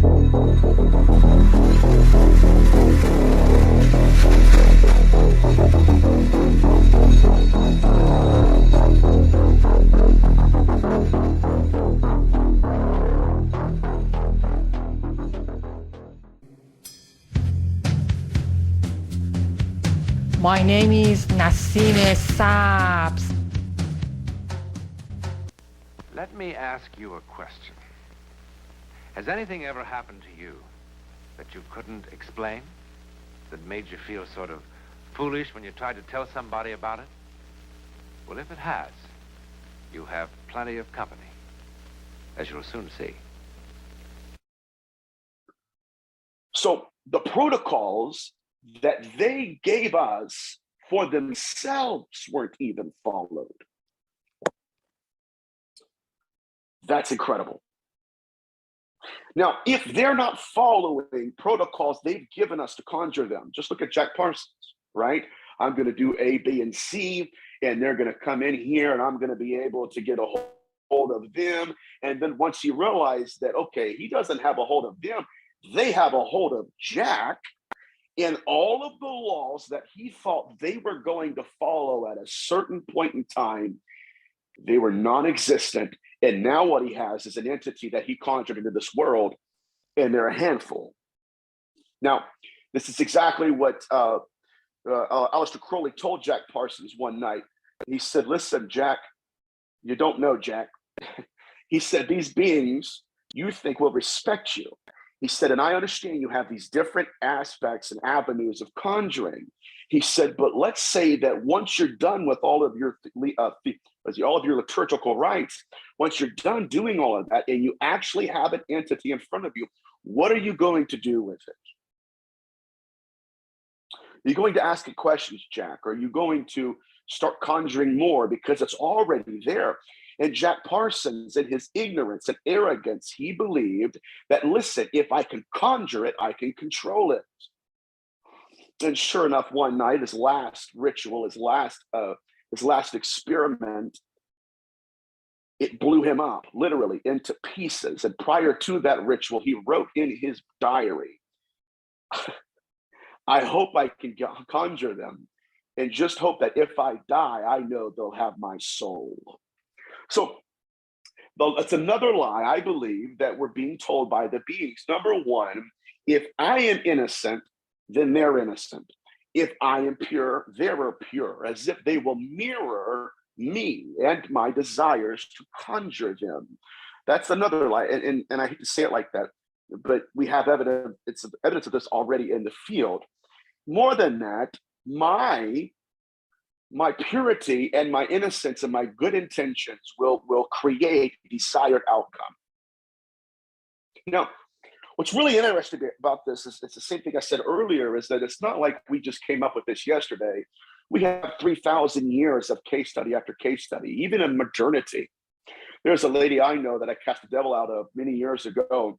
My name is Nassim Sabs. Let me ask you a question. Has anything ever happened to you that you couldn't explain? That made you feel sort of foolish when you tried to tell somebody about it? Well, if it has, you have plenty of company, as you'll soon see. So the protocols that they gave us for themselves weren't even followed. That's incredible. Now, if they're not following protocols they've given us to conjure them, just look at Jack Parsons, right? I'm going to do A, B, and C, and they're going to come in here, and I'm going to be able to get a hold of them. And then once you realize that, okay, he doesn't have a hold of them, they have a hold of Jack, and all of the laws that he thought they were going to follow at a certain point in time, they were non-existent. And now what he has is an entity that he conjured into this world, and they're a handful. Now, this is exactly what Aleister Crowley told Jack Parsons one night. He said, listen, Jack, you don't know, Jack. He said, these beings you think will respect you. He said, and I understand you have these different aspects and avenues of conjuring. He said, but let's say that once you're done with all of your liturgical rites, once you're done doing all of that and you actually have an entity in front of you, what are you going to do with it? Are you going to ask it questions, Jack? Are you going to start conjuring more because it's already there? And Jack Parsons, in his ignorance and arrogance, he believed that, listen, if I can conjure it, I can control it. And sure enough, one night, his last ritual, his last experiment, it blew him up, literally, into pieces. And prior to that ritual, he wrote in his diary, I hope I can conjure them, and just hope that if I die, I know they'll have my soul. So that's another lie, I believe, that we're being told by the beings. Number one, if I am innocent, then they're innocent. If I am pure, they're pure, as if they will mirror me and my desires to conjure them. That's another lie. And I hate to say it like that, but we have evidence of this already in the field. More than that, my purity and my innocence and my good intentions will create desired outcome. Now, what's really interesting about this is it's the same thing I said earlier, is that it's not like we just came up with this yesterday. We have 3,000 years of case study after case study, even in modernity. There's a lady I know that I cast the devil out of many years ago,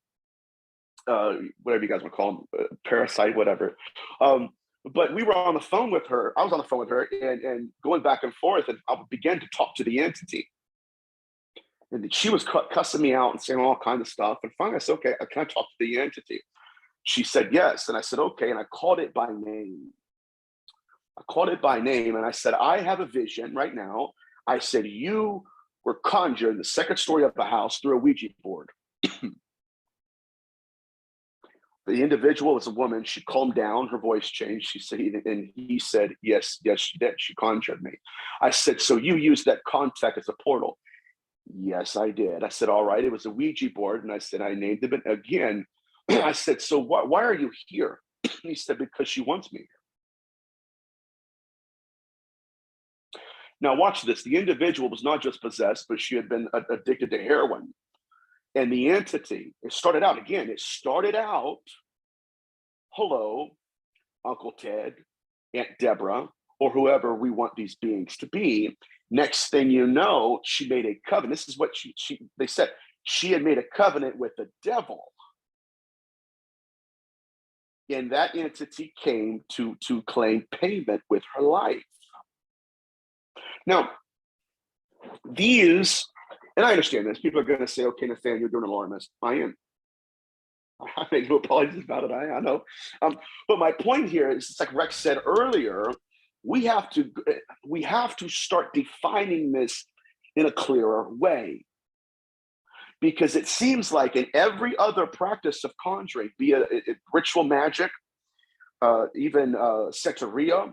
whatever you guys want to call them, parasite, whatever. But we were on the phone with her. I was on the phone with her and going back and forth, and I began to talk to the entity. And she was cussing me out and saying all kinds of stuff. And finally I said, okay, can I talk to the entity? She said, yes. And I said, okay. And I called it by name. And I said, I have a vision right now. I said, you were conjured in the second story of the house through a Ouija board. The individual was a woman. She calmed down. Her voice changed. She said, and he said, yes, she did. She conjured me. I said, so you used that contact as a portal? Yes, I did. I said, all right. It was a Ouija board. And I said, I named it again. I said, so why are you here? He said, because she wants me here. Now watch this. The individual was not just possessed, but she had been addicted to heroin. And the entity, it started out, hello, Uncle Ted, Aunt Deborah, or whoever we want these beings to be. Next thing you know, she made a covenant. This is what they said. She had made a covenant with the devil. And that entity came to claim payment with her life. Now, these, and I understand this, people are going to say, okay, Nathaniel, you're doing alarmist. I am. I make no apologies about it. I know. But my point here is, it's like Rex said earlier, we have to start defining this in a clearer way. Because it seems like in every other practice of conjuring, be it ritual magic, even Santeria,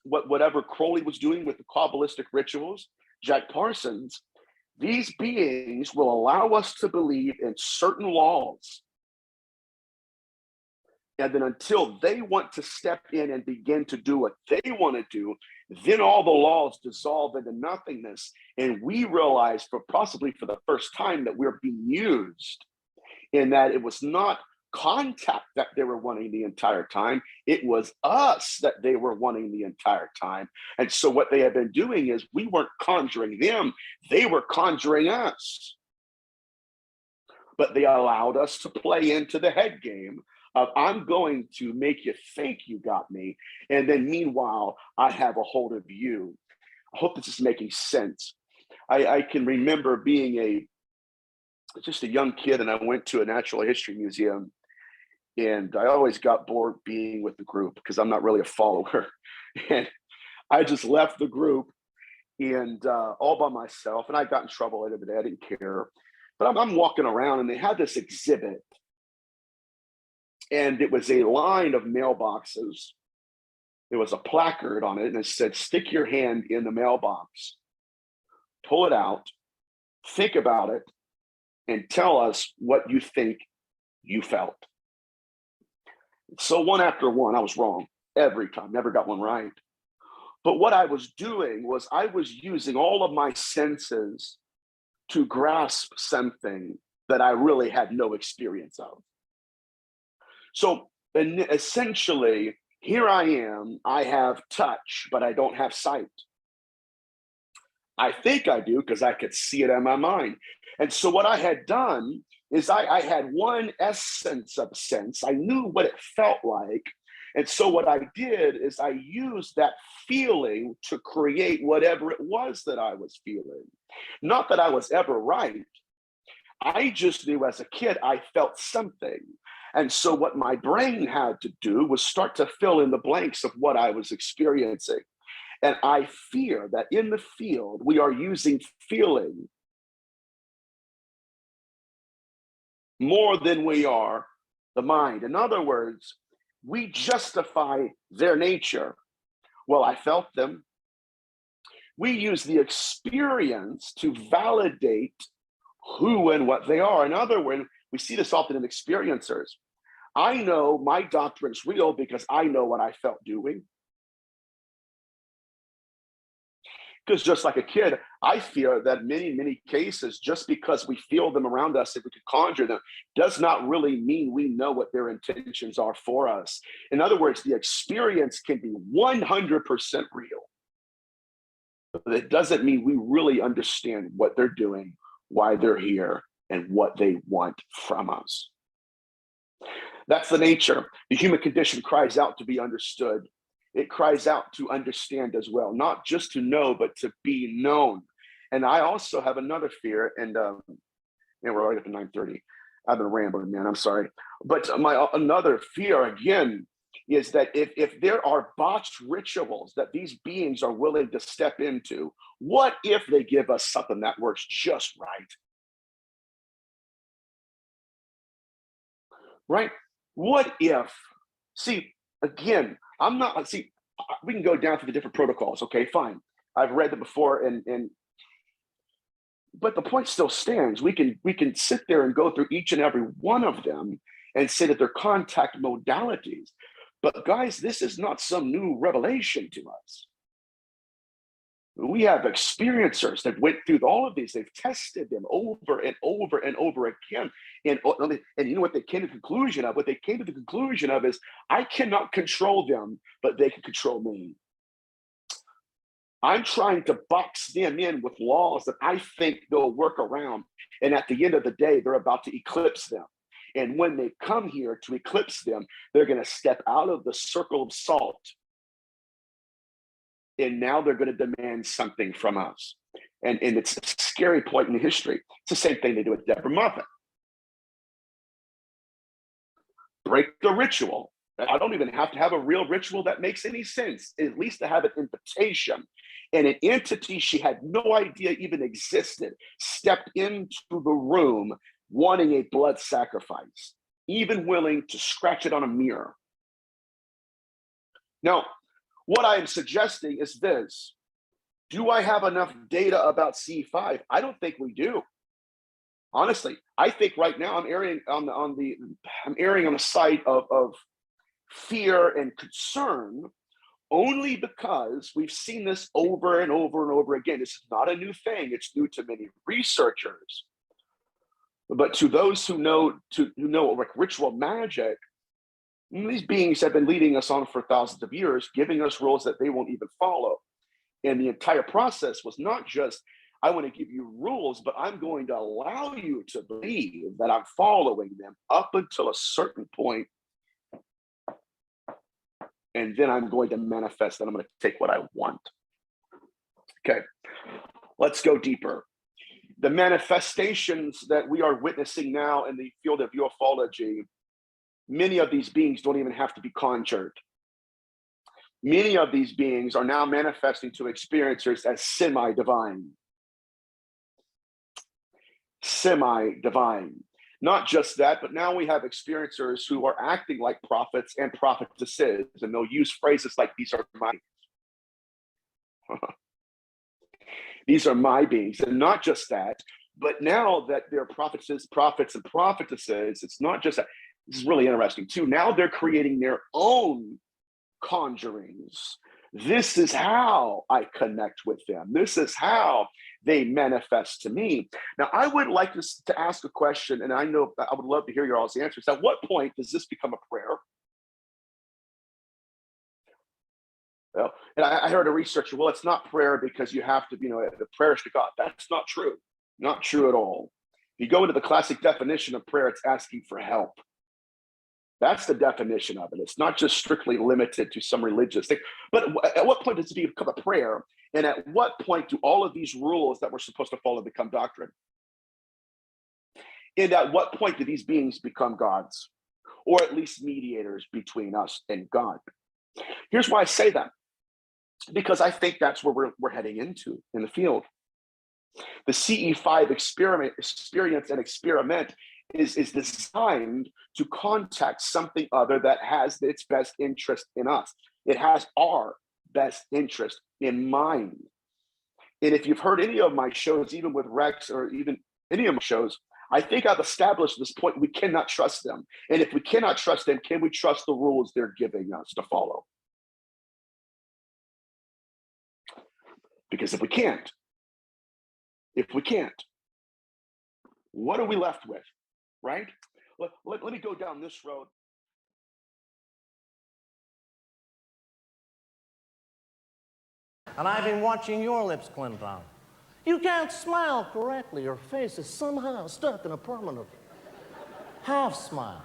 whatever Crowley was doing with the Kabbalistic rituals, Jack Parsons, these beings will allow us to believe in certain laws. And then until they want to step in and begin to do what they want to do, then all the laws dissolve into nothingness. And we realize, possibly for the first time, that we're being used, in that it was not contact that they were wanting the entire time. It was us that they were wanting the entire time. And so what they have been doing is, we weren't conjuring them, they were conjuring us. But they allowed us to play into the head game of, I'm going to make you think you got me, and then meanwhile, I have a hold of you. I hope this is making sense. I can remember being just a young kid, and I went to a natural history museum, and I always got bored being with the group because I'm not really a follower. And I just left the group and all by myself, and I got in trouble later today. I didn't care. But I'm walking around, and they had this exhibit, and it was a line of mailboxes. There was a placard on it, and it said, stick your hand in the mailbox, pull it out, think about it, and tell us what you think you felt. So one after one, I was wrong every time, never got one right. But what I was doing was, I was using all of my senses to grasp something that I really had no experience of. So essentially, here I am, I have touch, but I don't have sight. I think I do because I could see it in my mind. And so what I had done is, I had one essence of sense. I knew what it felt like. And so what I did is, I used that feeling to create whatever it was that I was feeling. Not that I was ever right. I just knew as a kid, I felt something. And so what my brain had to do was start to fill in the blanks of what I was experiencing. And I fear that in the field, we are using feeling more than we are the mind. In other words, we justify their nature. Well, I felt them. We use the experience to validate who and what they are. In other words, we see this often in experiencers. I know my doctrine's real because I know what I felt doing. Because just like a kid, I fear that many cases, just because we feel them around us, if we could conjure them, does not really mean we know what their intentions are for us. In other words, the experience can be 100% real, but it doesn't mean we really understand what they're doing, why they're here, and what they want from us. That's the nature. The human condition cries out to be understood. It cries out to understand as well, not just to know, but to be known. And I also have another fear, and we're already up to 9:30. I've been rambling, man, I'm sorry. But my another fear, again, is that if there are botched rituals that these beings are willing to step into, what if they give us something that works just right? Right? What if, see, again, we can go down through the different protocols. Okay, fine. I've read them before, but the point still stands. We can sit there and go through each and every one of them and say that they're contact modalities. But guys, this is not some new revelation to us. We have experiencers that went through all of these. They've tested them over and over and over again. And you know what they came to the conclusion of? What they came to the conclusion of is, I cannot control them, but they can control me. I'm trying to box them in with laws that I think they'll work around. And at the end of the day, they're about to eclipse them. And when they come here to eclipse them, they're going to step out of the circle of salt. And now they're going to demand something from us. And it's a scary point in history. It's the same thing they do with Deborah Muffin. break the ritual. I don't even have to have a real ritual that makes any sense, at least to have an invitation. And an entity she had no idea even existed stepped into the room wanting a blood sacrifice, even willing to scratch it on a mirror. Now, what I am suggesting is this. Do I have enough data about C5? I don't think we do. Honestly, I think right now I'm erring on the side of fear and concern, only because we've seen this over and over and over again. This is not a new thing. It's new to many researchers. But to those who know like ritual magic, these beings have been leading us on for thousands of years, giving us rules that they won't even follow. And the entire process was not just, I want to give you rules, but I'm going to allow you to believe that I'm following them up until a certain point. And then I'm going to manifest that I'm going to take what I want. Okay, let's go deeper. The manifestations that we are witnessing now in the field of ufology, many of these beings don't even have to be conjured. Many of these beings are now manifesting to experiencers as semi-divine. Semi-divine. Not just that, but now we have experiencers who are acting like prophets and prophetesses, and they'll use phrases like, these are my these are my beings. And not just that, but now that they're prophets and prophetesses, it's not just that. This is really interesting too. Now they're creating their own conjurings. This is how I connect with them. This is how they manifest to me. Now, I would like to ask a question, and I know I would love to hear your all's answers. At what point does this become a prayer? Well, and I heard a researcher, well, it's not prayer because you have to, the prayers to God. That's not true. Not true at all. If you go into the classic definition of prayer, it's asking for help. That's the definition of it. It's not just strictly limited to some religious thing. But at what point does it become a prayer? And at what point do all of these rules that we're supposed to follow become doctrine? And at what point do these beings become gods? Or at least mediators between us and God? Here's why I say that. Because I think that's where we're heading into in the field. The CE5 experience and experiment is designed to contact something other that has its best interest in us. It has our best interest in mind. And if you've heard any of my shows, even with Rex or even any of my shows, I think I've established this point: we cannot trust them. And if we cannot trust them, can we trust the rules they're giving us to follow? Because if we can't, what are we left with, right? Let me go down this road. And I've been watching your lips, Clinton. You can't smile correctly. Your face is somehow stuck in a permanent half smile.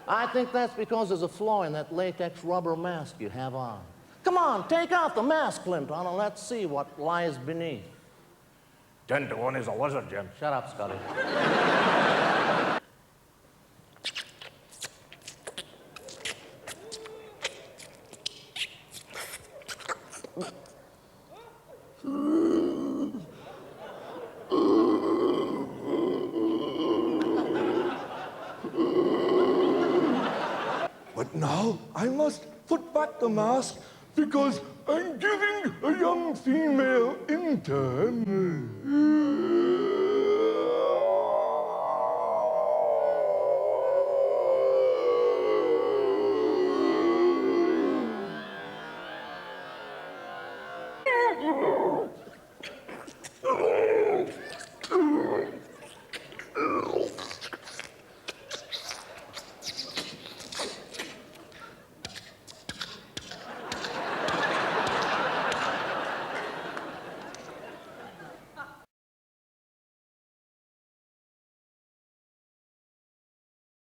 I think that's because there's a flaw in that latex rubber mask you have on. Come on, take out the mask, Clinton, and let's see what lies beneath. 10 to 1 is a lizard, Jim. Shut up, Scotty. But now I must put back the mask because I'm giving a young female intern.